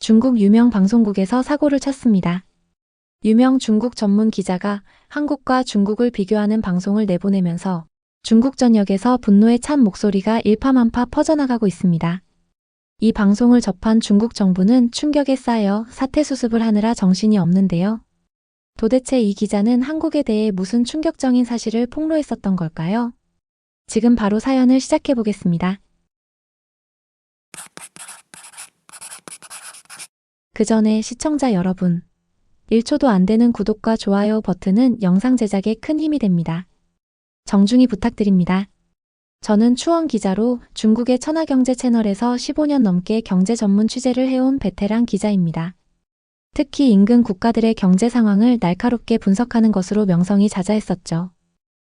중국 유명 방송국에서 사고를 쳤습니다. 유명 중국 전문 기자가 한국과 중국을 비교하는 방송을 내보내면서 중국 전역에서 분노에 찬 목소리가 일파만파 퍼져나가고 있습니다. 이 방송을 접한 중국 정부는 충격에 쌓여 사태 수습을 하느라 정신이 없는데요. 도대체 이 기자는 한국에 대해 무슨 충격적인 사실을 폭로했었던 걸까요? 지금 바로 사연을 시작해 보겠습니다. 그 전에 시청자 여러분, 1초도 안 되는 구독과 좋아요 버튼은 영상 제작에 큰 힘이 됩니다. 정중히 부탁드립니다. 저는 추원 기자로 중국의 천하경제 채널에서 15년 넘게 경제 전문 취재를 해온 베테랑 기자입니다. 특히 인근 국가들의 경제 상황을 날카롭게 분석하는 것으로 명성이 자자했었죠.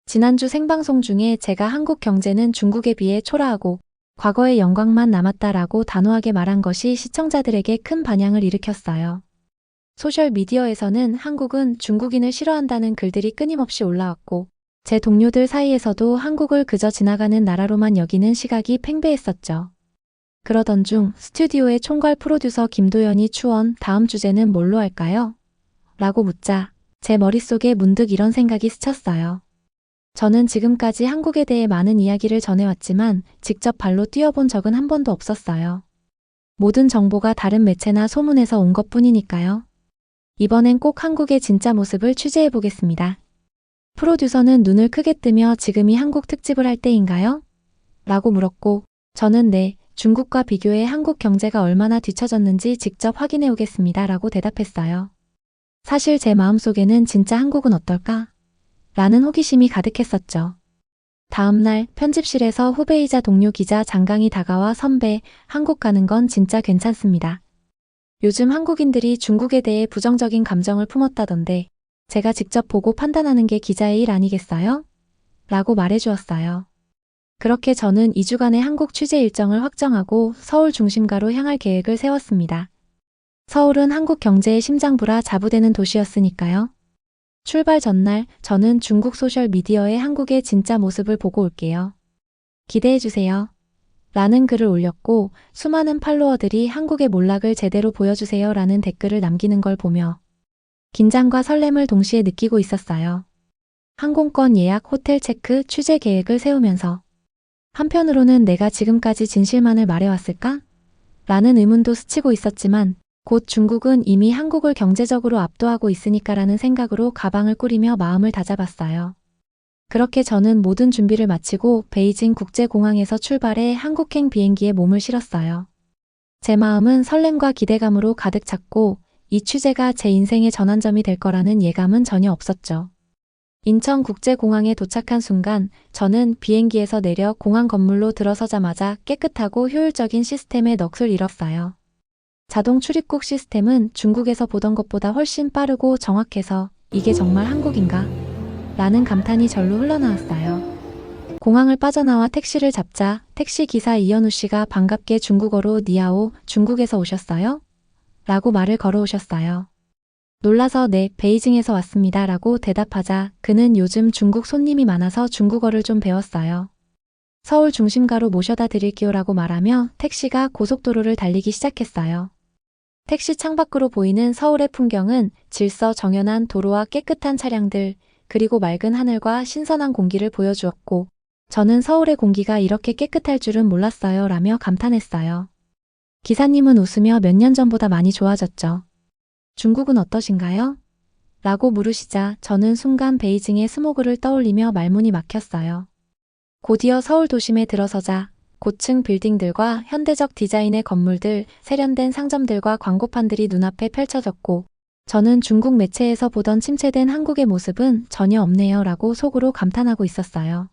지난주 생방송 중에 제가 한국 경제는 중국에 비해 초라하고 과거의 영광만 남았다라고 단호하게 말한 것이 시청자들에게 큰 반향을 일으켰어요. 소셜미디어에서는 한국은 중국인을 싫어한다는 글들이 끊임없이 올라왔고 제 동료들 사이에서도 한국을 그저 지나가는 나라로만 여기는 시각이 팽배했었죠. 그러던 중 스튜디오의 총괄 프로듀서 김도연이 추원 다음 주제는 뭘로 할까요? 라고 묻자 제 머릿속에 문득 이런 생각이 스쳤어요. 저는 지금까지 한국에 대해 많은 이야기를 전해왔지만 직접 발로 뛰어본 적은 한 번도 없었어요. 모든 정보가 다른 매체나 소문에서 온 것뿐이니까요. 이번엔 꼭 한국의 진짜 모습을 취재해보겠습니다. 프로듀서는 눈을 크게 뜨며 지금이 한국 특집을 할 때인가요? 라고 물었고 저는 네, 중국과 비교해 한국 경제가 얼마나 뒤처졌는지 직접 확인해 오겠습니다. 라고 대답했어요. 사실 제 마음속에는 진짜 한국은 어떨까? 라는 호기심이 가득했었죠. 다음날 편집실에서 후배이자 동료 기자 장강이 다가와 선배, 한국 가는 건 진짜 괜찮습니다. 요즘 한국인들이 중국에 대해 부정적인 감정을 품었다던데 제가 직접 보고 판단하는 게 기자의 일 아니겠어요? 라고 말해주었어요. 그렇게 저는 2주간의 한국 취재 일정을 확정하고 서울 중심가로 향할 계획을 세웠습니다. 서울은 한국 경제의 심장부라 자부되는 도시였으니까요. 출발 전날 저는 중국 소셜미디어에 한국의 진짜 모습을 보고 올게요. 기대해주세요. 라는 글을 올렸고 수많은 팔로워들이 한국의 몰락을 제대로 보여주세요 라는 댓글을 남기는 걸 보며 긴장과 설렘을 동시에 느끼고 있었어요. 항공권 예약, 호텔 체크, 취재 계획을 세우면서 한편으로는 내가 지금까지 진실만을 말해왔을까? 라는 의문도 스치고 있었지만 곧 중국은 이미 한국을 경제적으로 압도하고 있으니까라는 생각으로 가방을 꾸리며 마음을 다잡았어요. 그렇게 저는 모든 준비를 마치고 베이징 국제공항에서 출발해 한국행 비행기에 몸을 실었어요. 제 마음은 설렘과 기대감으로 가득 찼고 이 취재가 제 인생의 전환점이 될 거라는 예감은 전혀 없었죠. 인천국제공항에 도착한 순간 저는 비행기에서 내려 공항 건물로 들어서자마자 깨끗하고 효율적인 시스템에 넋을 잃었어요. 자동 출입국 시스템은 중국에서 보던 것보다 훨씬 빠르고 정확해서 이게 정말 한국인가? 라는 감탄이 절로 흘러나왔어요. 공항을 빠져나와 택시를 잡자 택시 기사 이현우 씨가 반갑게 중국어로 니하오, 중국에서 오셨어요? 라고 말을 걸어오셨어요. 놀라서 네, 베이징에서 왔습니다. 라고 대답하자 그는 요즘 중국 손님이 많아서 중국어를 좀 배웠어요. 서울 중심가로 모셔다 드릴게요 라고 말하며 택시가 고속도로를 달리기 시작했어요. 택시 창밖으로 보이는 서울의 풍경은 질서 정연한 도로와 깨끗한 차량들, 그리고 맑은 하늘과 신선한 공기를 보여주었고 저는 서울의 공기가 이렇게 깨끗할 줄은 몰랐어요 라며 감탄했어요. 기사님은 웃으며 몇 년 전보다 많이 좋아졌죠. 중국은 어떠신가요? 라고 물으시자 저는 순간 베이징의 스모그를 떠올리며 말문이 막혔어요. 곧이어 서울 도심에 들어서자 고층 빌딩들과 현대적 디자인의 건물들, 세련된 상점들과 광고판들이 눈앞에 펼쳐졌고 저는 중국 매체에서 보던 침체된 한국의 모습은 전혀 없네요 라고 속으로 감탄하고 있었어요.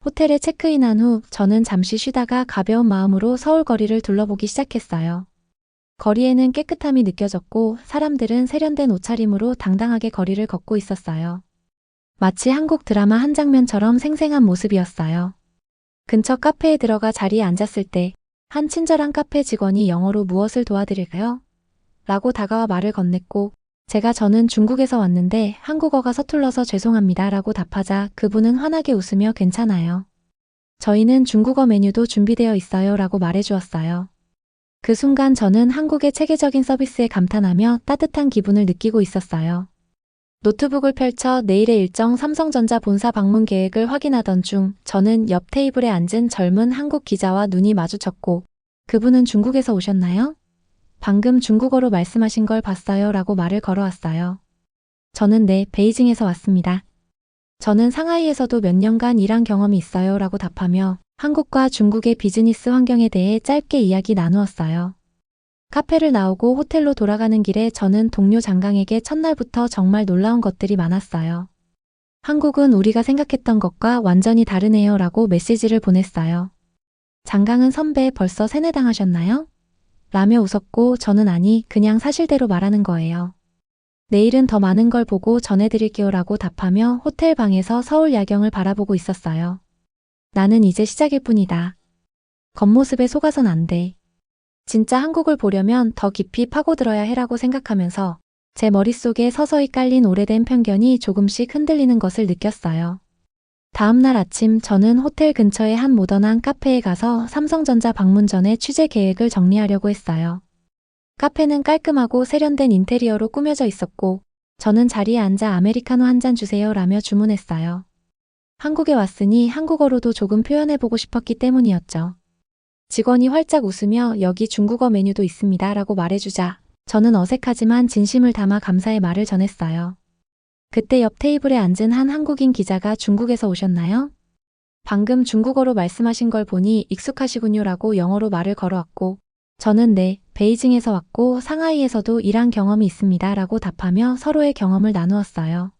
호텔에 체크인한 후 저는 잠시 쉬다가 가벼운 마음으로 서울 거리를 둘러보기 시작했어요. 거리에는 깨끗함이 느껴졌고 사람들은 세련된 옷차림으로 당당하게 거리를 걷고 있었어요. 마치 한국 드라마 한 장면처럼 생생한 모습이었어요. 근처 카페에 들어가 자리에 앉았을 때 한 친절한 카페 직원이 영어로 무엇을 도와드릴까요? 라고 다가와 말을 건넸고 저는 중국에서 왔는데 한국어가 서툴러서 죄송합니다 라고 답하자 그분은 환하게 웃으며 괜찮아요. 저희는 중국어 메뉴도 준비되어 있어요 라고 말해주었어요. 그 순간 저는 한국의 체계적인 서비스에 감탄하며 따뜻한 기분을 느끼고 있었어요. 노트북을 펼쳐 내일의 일정 삼성전자 본사 방문 계획을 확인하던 중 저는 옆 테이블에 앉은 젊은 한국 기자와 눈이 마주쳤고 그분은 중국에서 오셨나요? 방금 중국어로 말씀하신 걸 봤어요 라고 말을 걸어왔어요. 저는 네, 베이징에서 왔습니다. 저는 상하이에서도 몇 년간 일한 경험이 있어요 라고 답하며 한국과 중국의 비즈니스 환경에 대해 짧게 이야기 나누었어요. 카페를 나오고 호텔로 돌아가는 길에 저는 동료 장강에게 첫날부터 정말 놀라운 것들이 많았어요. 한국은 우리가 생각했던 것과 완전히 다르네요 라고 메시지를 보냈어요. 장강은 선배 벌써 세뇌당하셨나요? 라며 웃었고 저는 아니, 그냥 사실대로 말하는 거예요. 내일은 더 많은 걸 보고 전해드릴게요 라고 답하며 호텔 방에서 서울 야경을 바라보고 있었어요. 나는 이제 시작일 뿐이다. 겉모습에 속아선 안 돼. 진짜 한국을 보려면 더 깊이 파고들어야 해라고 생각하면서 제 머릿속에 서서히 깔린 오래된 편견이 조금씩 흔들리는 것을 느꼈어요. 다음 날 아침 저는 호텔 근처의 한 모던한 카페에 가서 삼성전자 방문 전에 취재 계획을 정리하려고 했어요. 카페는 깔끔하고 세련된 인테리어로 꾸며져 있었고 저는 자리에 앉아 아메리카노 한 잔 주세요 라며 주문했어요. 한국에 왔으니 한국어로도 조금 표현해보고 싶었기 때문이었죠. 직원이 활짝 웃으며 여기 중국어 메뉴도 있습니다 라고 말해주자 저는 어색하지만 진심을 담아 감사의 말을 전했어요. 그때 옆 테이블에 앉은 한 한국인 기자가 중국에서 오셨나요? 방금 중국어로 말씀하신 걸 보니 익숙하시군요 라고 영어로 말을 걸어왔고 저는 네, 베이징에서 왔고 상하이에서도 일한 경험이 있습니다 라고 답하며 서로의 경험을 나누었어요.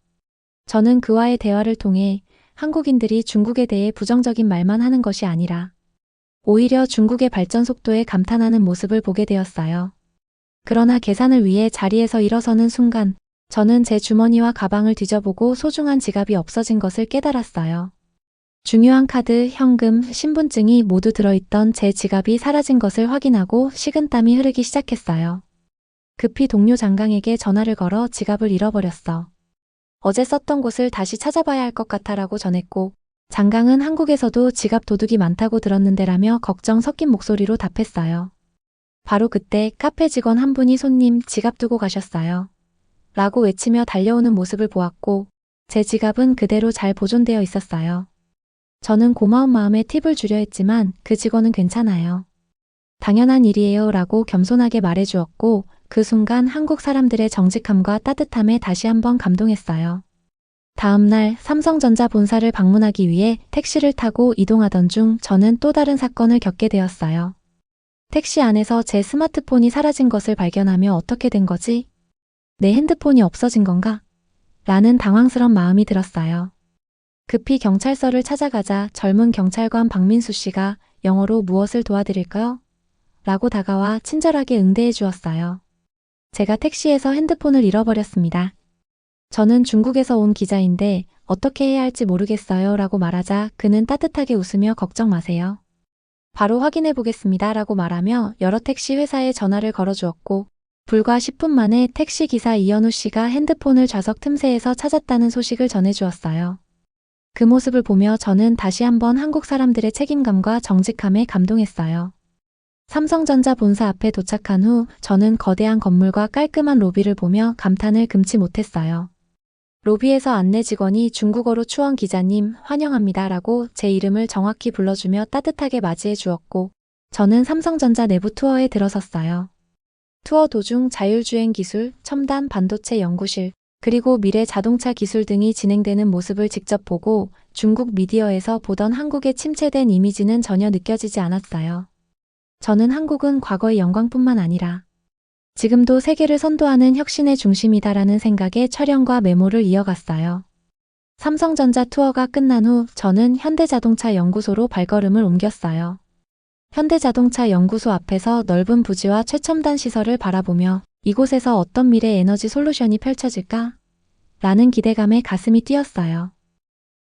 저는 그와의 대화를 통해 한국인들이 중국에 대해 부정적인 말만 하는 것이 아니라 오히려 중국의 발전 속도에 감탄하는 모습을 보게 되었어요. 그러나 계산을 위해 자리에서 일어서는 순간 저는 제 주머니와 가방을 뒤져보고 소중한 지갑이 없어진 것을 깨달았어요. 중요한 카드, 현금, 신분증이 모두 들어있던 제 지갑이 사라진 것을 확인하고 식은땀이 흐르기 시작했어요. 급히 동료 장강에게 전화를 걸어 지갑을 잃어버렸어. 어제 썼던 곳을 다시 찾아봐야 할 것 같아라고 전했고 장강은 한국에서도 지갑 도둑이 많다고 들었는데라며 걱정 섞인 목소리로 답했어요. 바로 그때 카페 직원 한 분이 손님 지갑 두고 가셨어요. 라고 외치며 달려오는 모습을 보았고 제 지갑은 그대로 잘 보존되어 있었어요. 저는 고마운 마음에 팁을 주려 했지만 그 직원은 괜찮아요. 당연한 일이에요 라고 겸손하게 말해주었고 그 순간 한국 사람들의 정직함과 따뜻함에 다시 한번 감동했어요. 다음 날 삼성전자 본사를 방문하기 위해 택시를 타고 이동하던 중 저는 또 다른 사건을 겪게 되었어요. 택시 안에서 제 스마트폰이 사라진 것을 발견하며 어떻게 된 거지? 내 핸드폰이 없어진 건가? 라는 당황스런 마음이 들었어요. 급히 경찰서를 찾아가자 젊은 경찰관 박민수 씨가 영어로 무엇을 도와드릴까요? 라고 다가와 친절하게 응대해 주었어요. 제가 택시에서 핸드폰을 잃어버렸습니다. 저는 중국에서 온 기자인데 어떻게 해야 할지 모르겠어요 라고 말하자 그는 따뜻하게 웃으며 걱정 마세요. 바로 확인해 보겠습니다 라고 말하며 여러 택시 회사에 전화를 걸어주었고 불과 10분 만에 택시기사 이현우 씨가 핸드폰을 좌석 틈새에서 찾았다는 소식을 전해주었어요. 그 모습을 보며 저는 다시 한번 한국 사람들의 책임감과 정직함에 감동했어요. 삼성전자 본사 앞에 도착한 후 저는 거대한 건물과 깔끔한 로비를 보며 감탄을 금치 못했어요. 로비에서 안내 직원이 중국어로 추원 기자님 환영합니다 라고 제 이름을 정확히 불러주며 따뜻하게 맞이해 주었고 저는 삼성전자 내부 투어에 들어섰어요. 투어 도중 자율주행 기술, 첨단 반도체 연구실, 그리고 미래 자동차 기술 등이 진행되는 모습을 직접 보고 중국 미디어에서 보던 한국의 침체된 이미지는 전혀 느껴지지 않았어요. 저는 한국은 과거의 영광뿐만 아니라 지금도 세계를 선도하는 혁신의 중심이다라는 생각에 촬영과 메모를 이어갔어요. 삼성전자 투어가 끝난 후 저는 현대자동차 연구소로 발걸음을 옮겼어요. 현대자동차 연구소 앞에서 넓은 부지와 최첨단 시설을 바라보며 이곳에서 어떤 미래 에너지 솔루션이 펼쳐질까? 라는 기대감에 가슴이 뛰었어요.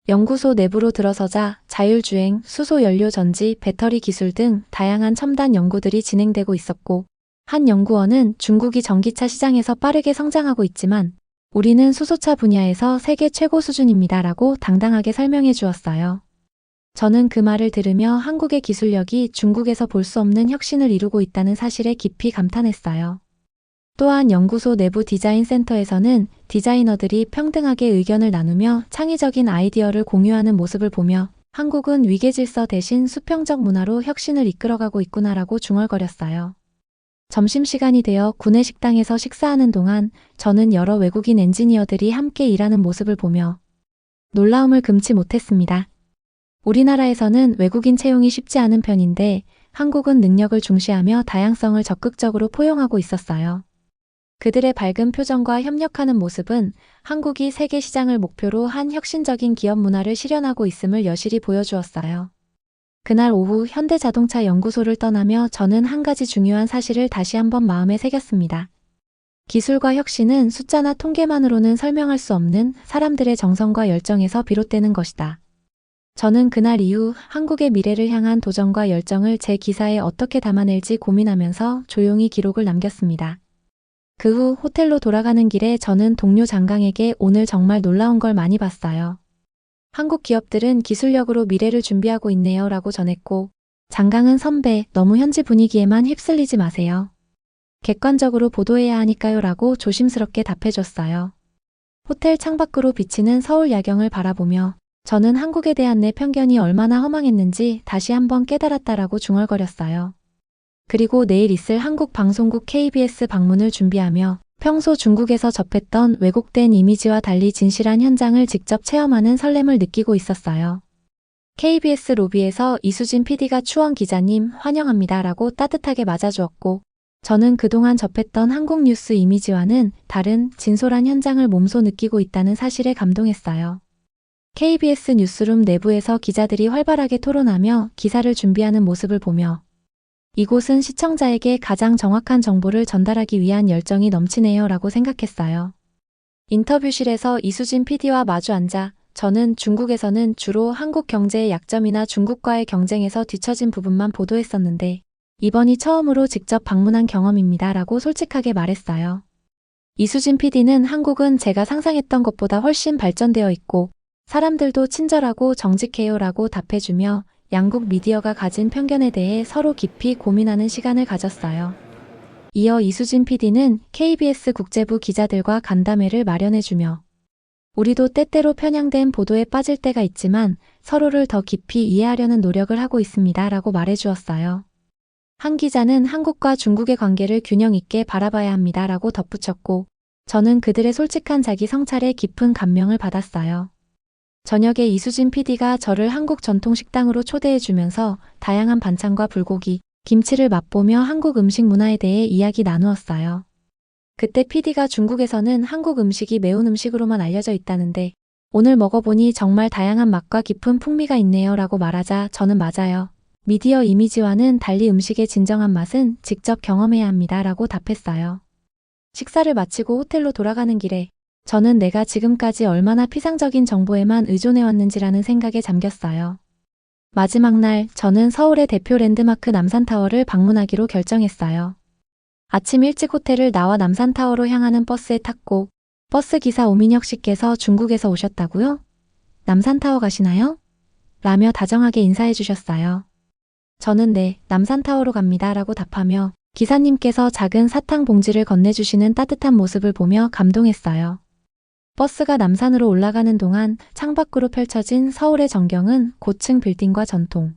연구소 내부로 들어서자 자율주행, 수소연료 전지, 배터리 기술 등 다양한 첨단 연구들이 진행되고 있었고 한 연구원은 중국이 전기차 시장에서 빠르게 성장하고 있지만 우리는 수소차 분야에서 세계 최고 수준입니다라고 당당하게 설명해 주었어요. 저는 그 말을 들으며 한국의 기술력이 중국에서 볼 수 없는 혁신을 이루고 있다는 사실에 깊이 감탄했어요. 또한 연구소 내부 디자인 센터에서는 디자이너들이 평등하게 의견을 나누며 창의적인 아이디어를 공유하는 모습을 보며 한국은 위계질서 대신 수평적 문화로 혁신을 이끌어가고 있구나라고 중얼거렸어요. 점심시간이 되어 구내 식당에서 식사하는 동안 저는 여러 외국인 엔지니어들이 함께 일하는 모습을 보며 놀라움을 금치 못했습니다. 우리나라에서는 외국인 채용이 쉽지 않은 편인데 한국은 능력을 중시하며 다양성을 적극적으로 포용하고 있었어요. 그들의 밝은 표정과 협력하는 모습은 한국이 세계 시장을 목표로 한 혁신적인 기업 문화를 실현하고 있음을 여실히 보여주었어요. 그날 오후 현대자동차 연구소를 떠나며 저는 한 가지 중요한 사실을 다시 한번 마음에 새겼습니다. 기술과 혁신은 숫자나 통계만으로는 설명할 수 없는 사람들의 정성과 열정에서 비롯되는 것이다. 저는 그날 이후 한국의 미래를 향한 도전과 열정을 제 기사에 어떻게 담아낼지 고민하면서 조용히 기록을 남겼습니다. 그 후 호텔로 돌아가는 길에 저는 동료 장강에게 오늘 정말 놀라운 걸 많이 봤어요. 한국 기업들은 기술력으로 미래를 준비하고 있네요 라고 전했고, 장강은 선배, 너무 현지 분위기에만 휩쓸리지 마세요. 객관적으로 보도해야 하니까요 라고 조심스럽게 답해줬어요. 호텔 창밖으로 비치는 서울 야경을 바라보며 저는 한국에 대한 내 편견이 얼마나 허망했는지 다시 한번 깨달았다라고 중얼거렸어요. 그리고 내일 있을 한국 방송국 KBS 방문을 준비하며 평소 중국에서 접했던 왜곡된 이미지와 달리 진실한 현장을 직접 체험하는 설렘을 느끼고 있었어요. KBS 로비에서 이수진 PD가 추원 기자님 환영합니다 라고 따뜻하게 맞아주었고, 저는 그동안 접했던 한국 뉴스 이미지와는 다른 진솔한 현장을 몸소 느끼고 있다는 사실에 감동했어요. KBS 뉴스룸 내부에서 기자들이 활발하게 토론하며 기사를 준비하는 모습을 보며 이곳은 시청자에게 가장 정확한 정보를 전달하기 위한 열정이 넘치네요 라고 생각했어요. 인터뷰실에서 이수진 PD와 마주 앉아 저는 중국에서는 주로 한국 경제의 약점이나 중국과의 경쟁에서 뒤처진 부분만 보도했었는데 이번이 처음으로 직접 방문한 경험입니다 라고 솔직하게 말했어요. 이수진 PD는 한국은 제가 상상했던 것보다 훨씬 발전되어 있고 사람들도 친절하고 정직해요 라고 답해주며 양국 미디어가 가진 편견에 대해 서로 깊이 고민하는 시간을 가졌어요. 이어 이수진 PD는 KBS 국제부 기자들과 간담회를 마련해주며 우리도 때때로 편향된 보도에 빠질 때가 있지만 서로를 더 깊이 이해하려는 노력을 하고 있습니다 라고 말해주었어요. 한 기자는 한국과 중국의 관계를 균형 있게 바라봐야 합니다 라고 덧붙였고 저는 그들의 솔직한 자기 성찰에 깊은 감명을 받았어요. 저녁에 이수진 PD가 저를 한국 전통 식당으로 초대해주면서 다양한 반찬과 불고기, 김치를 맛보며 한국 음식 문화에 대해 이야기 나누었어요. 그때 PD가 중국에서는 한국 음식이 매운 음식으로만 알려져 있다는데 오늘 먹어보니 정말 다양한 맛과 깊은 풍미가 있네요 라고 말하자 저는 맞아요. 미디어 이미지와는 달리 음식의 진정한 맛은 직접 경험해야 합니다 라고 답했어요. 식사를 마치고 호텔로 돌아가는 길에 저는 내가 지금까지 얼마나 피상적인 정보에만 의존해왔는지라는 생각에 잠겼어요. 마지막 날 저는 서울의 대표 랜드마크 남산타워를 방문하기로 결정했어요. 아침 일찍 호텔을 나와 남산타워로 향하는 버스에 탔고 버스 기사 오민혁 씨께서 중국에서 오셨다고요? 남산타워 가시나요? 라며 다정하게 인사해 주셨어요. 저는 네, 남산타워로 갑니다 라고 답하며 기사님께서 작은 사탕 봉지를 건네주시는 따뜻한 모습을 보며 감동했어요. 버스가 남산으로 올라가는 동안 창밖으로 펼쳐진 서울의 전경은 고층 빌딩과 전통,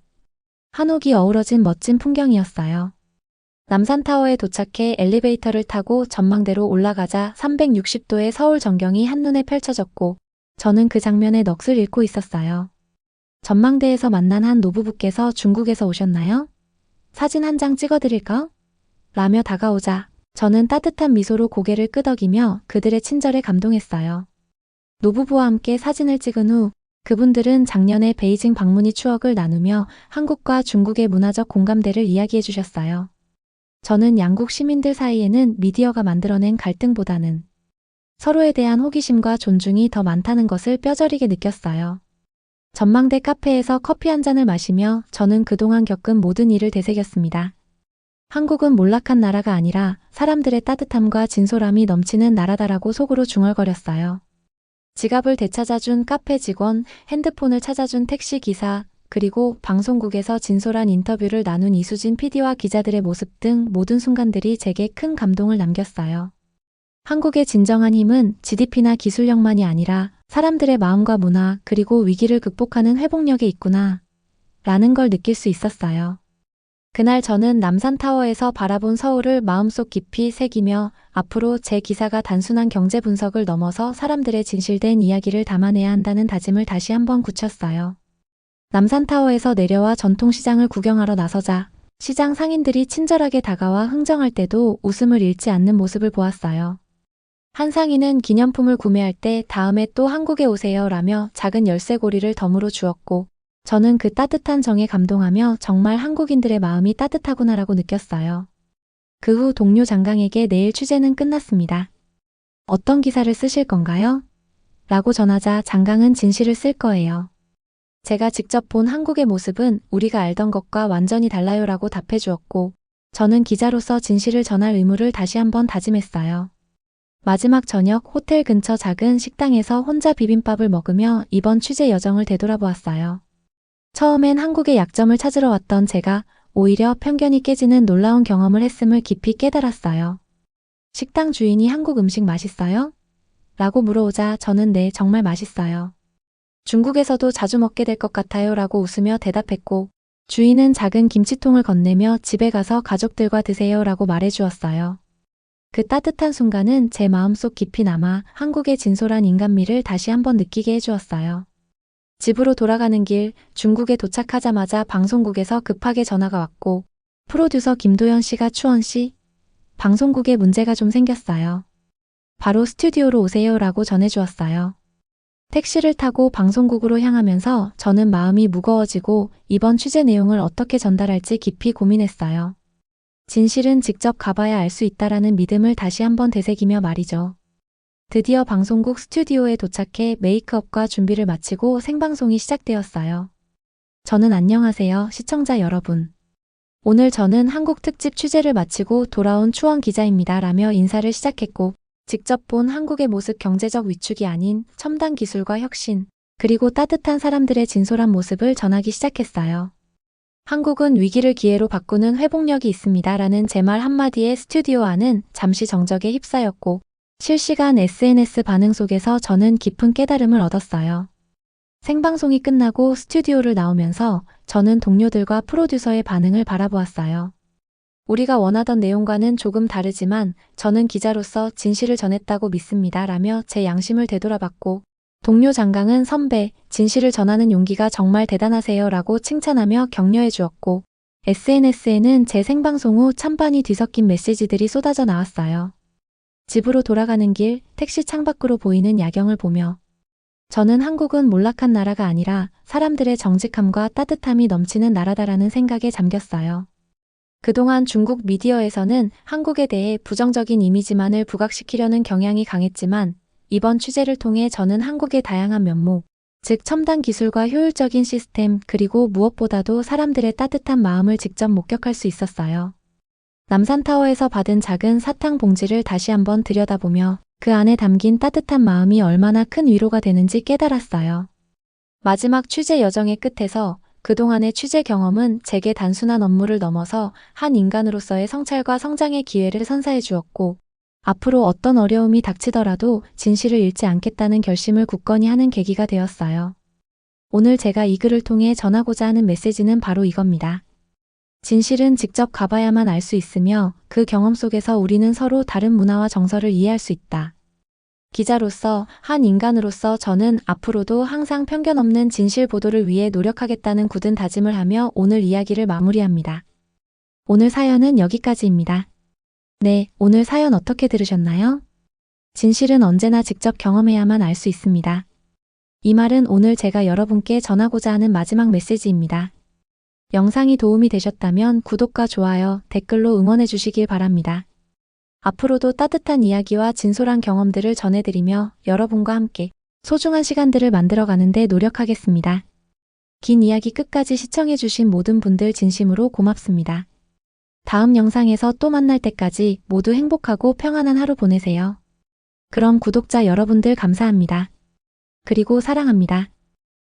한옥이 어우러진 멋진 풍경이었어요. 남산타워에 도착해 엘리베이터를 타고 전망대로 올라가자 360도의 서울 전경이 한눈에 펼쳐졌고 저는 그 장면에 넋을 잃고 있었어요. 전망대에서 만난 한 노부부께서 중국에서 오셨나요? 사진 한 장 찍어드릴까? 라며 다가오자 저는 따뜻한 미소로 고개를 끄덕이며 그들의 친절에 감동했어요. 노부부와 함께 사진을 찍은 후 그분들은 작년에 베이징 방문의 추억을 나누며 한국과 중국의 문화적 공감대를 이야기해 주셨어요. 저는 양국 시민들 사이에는 미디어가 만들어낸 갈등보다는 서로에 대한 호기심과 존중이 더 많다는 것을 뼈저리게 느꼈어요. 전망대 카페에서 커피 한 잔을 마시며 저는 그동안 겪은 모든 일을 되새겼습니다. 한국은 몰락한 나라가 아니라 사람들의 따뜻함과 진솔함이 넘치는 나라다라고 속으로 중얼거렸어요. 지갑을 되찾아준 카페 직원, 핸드폰을 찾아준 택시 기사, 그리고 방송국에서 진솔한 인터뷰를 나눈 이수진 PD와 기자들의 모습 등 모든 순간들이 제게 큰 감동을 남겼어요. 한국의 진정한 힘은 GDP나 기술력만이 아니라 사람들의 마음과 문화 그리고 위기를 극복하는 회복력에 있구나 라는 걸 느낄 수 있었어요. 그날 저는 남산타워에서 바라본 서울을 마음속 깊이 새기며 앞으로 제 기사가 단순한 경제 분석을 넘어서 사람들의 진실된 이야기를 담아내야 한다는 다짐을 다시 한번 굳혔어요. 남산타워에서 내려와 전통시장을 구경하러 나서자 시장 상인들이 친절하게 다가와 흥정할 때도 웃음을 잃지 않는 모습을 보았어요. 한 상인은 기념품을 구매할 때 다음에 또 한국에 오세요 라며 작은 열쇠고리를 덤으로 주었고 저는 그 따뜻한 정에 감동하며 정말 한국인들의 마음이 따뜻하구나라고 느꼈어요. 그 후 동료 장강에게 내일 취재는 끝났습니다. 어떤 기사를 쓰실 건가요? 라고 전하자 장강은 진실을 쓸 거예요. 제가 직접 본 한국의 모습은 우리가 알던 것과 완전히 달라요 라고 답해 주었고 저는 기자로서 진실을 전할 의무를 다시 한번 다짐했어요. 마지막 저녁 호텔 근처 작은 식당에서 혼자 비빔밥을 먹으며 이번 취재 여정을 되돌아보았어요. 처음엔 한국의 약점을 찾으러 왔던 제가 오히려 편견이 깨지는 놀라운 경험을 했음을 깊이 깨달았어요. 식당 주인이 한국 음식 맛있어요? 라고 물어오자 저는 네, 정말 맛있어요. 중국에서도 자주 먹게 될 것 같아요 라고 웃으며 대답했고 주인은 작은 김치통을 건네며 집에 가서 가족들과 드세요 라고 말해주었어요. 그 따뜻한 순간은 제 마음속 깊이 남아 한국의 진솔한 인간미를 다시 한번 느끼게 해주었어요. 집으로 돌아가는 길 중국에 도착하자마자 방송국에서 급하게 전화가 왔고 프로듀서 김도연 씨가 추원 씨, 방송국에 문제가 좀 생겼어요. 바로 스튜디오로 오세요 라고 전해주었어요. 택시를 타고 방송국으로 향하면서 저는 마음이 무거워지고 이번 취재 내용을 어떻게 전달할지 깊이 고민했어요. 진실은 직접 가봐야 알 수 있다라는 믿음을 다시 한번 되새기며 말이죠. 드디어 방송국 스튜디오에 도착해 메이크업과 준비를 마치고 생방송이 시작되었어요. 저는 안녕하세요, 시청자 여러분. 오늘 저는 한국 특집 취재를 마치고 돌아온 추원 기자입니다 라며 인사를 시작했고 직접 본 한국의 모습 경제적 위축이 아닌 첨단 기술과 혁신, 그리고 따뜻한 사람들의 진솔한 모습을 전하기 시작했어요. 한국은 위기를 기회로 바꾸는 회복력이 있습니다 라는 제 말 한마디에 스튜디오 안은 잠시 정적에 휩싸였고 실시간 SNS 반응 속에서 저는 깊은 깨달음을 얻었어요. 생방송이 끝나고 스튜디오를 나오면서 저는 동료들과 프로듀서의 반응을 바라보았어요. 우리가 원하던 내용과는 조금 다르지만 저는 기자로서 진실을 전했다고 믿습니다 라며 제 양심을 되돌아봤고 동료 장강은 선배, 진실을 전하는 용기가 정말 대단하세요 라고 칭찬하며 격려해 주었고 SNS에는 제 생방송 후 찬반이 뒤섞인 메시지들이 쏟아져 나왔어요. 집으로 돌아가는 길 택시 창밖으로 보이는 야경을 보며 저는 한국은 몰락한 나라가 아니라 사람들의 정직함과 따뜻함이 넘치는 나라다라는 생각에 잠겼어요. 그동안 중국 미디어에서는 한국에 대해 부정적인 이미지만을 부각시키려는 경향이 강했지만 이번 취재를 통해 저는 한국의 다양한 면목, 즉 첨단 기술과 효율적인 시스템 그리고 무엇보다도 사람들의 따뜻한 마음을 직접 목격할 수 있었어요. 남산타워에서 받은 작은 사탕 봉지를 다시 한번 들여다보며 그 안에 담긴 따뜻한 마음이 얼마나 큰 위로가 되는지 깨달았어요. 마지막 취재 여정의 끝에서 그동안의 취재 경험은 제게 단순한 업무를 넘어서 한 인간으로서의 성찰과 성장의 기회를 선사해 주었고 앞으로 어떤 어려움이 닥치더라도 진실을 잃지 않겠다는 결심을 굳건히 하는 계기가 되었어요. 오늘 제가 이 글을 통해 전하고자 하는 메시지는 바로 이겁니다. 진실은 직접 가봐야만 알 수 있으며 그 경험 속에서 우리는 서로 다른 문화와 정서를 이해할 수 있다. 기자로서, 한 인간으로서 저는 앞으로도 항상 편견 없는 진실 보도를 위해 노력하겠다는 굳은 다짐을 하며 오늘 이야기를 마무리합니다. 오늘 사연은 여기까지입니다. 네, 오늘 사연 어떻게 들으셨나요? 진실은 언제나 직접 경험해야만 알 수 있습니다. 이 말은 오늘 제가 여러분께 전하고자 하는 마지막 메시지입니다. 영상이 도움이 되셨다면 구독과 좋아요, 댓글로 응원해 주시길 바랍니다. 앞으로도 따뜻한 이야기와 진솔한 경험들을 전해드리며 여러분과 함께 소중한 시간들을 만들어가는 데 노력하겠습니다. 긴 이야기 끝까지 시청해주신 모든 분들 진심으로 고맙습니다. 다음 영상에서 또 만날 때까지 모두 행복하고 평안한 하루 보내세요. 그럼 구독자 여러분들 감사합니다. 그리고 사랑합니다.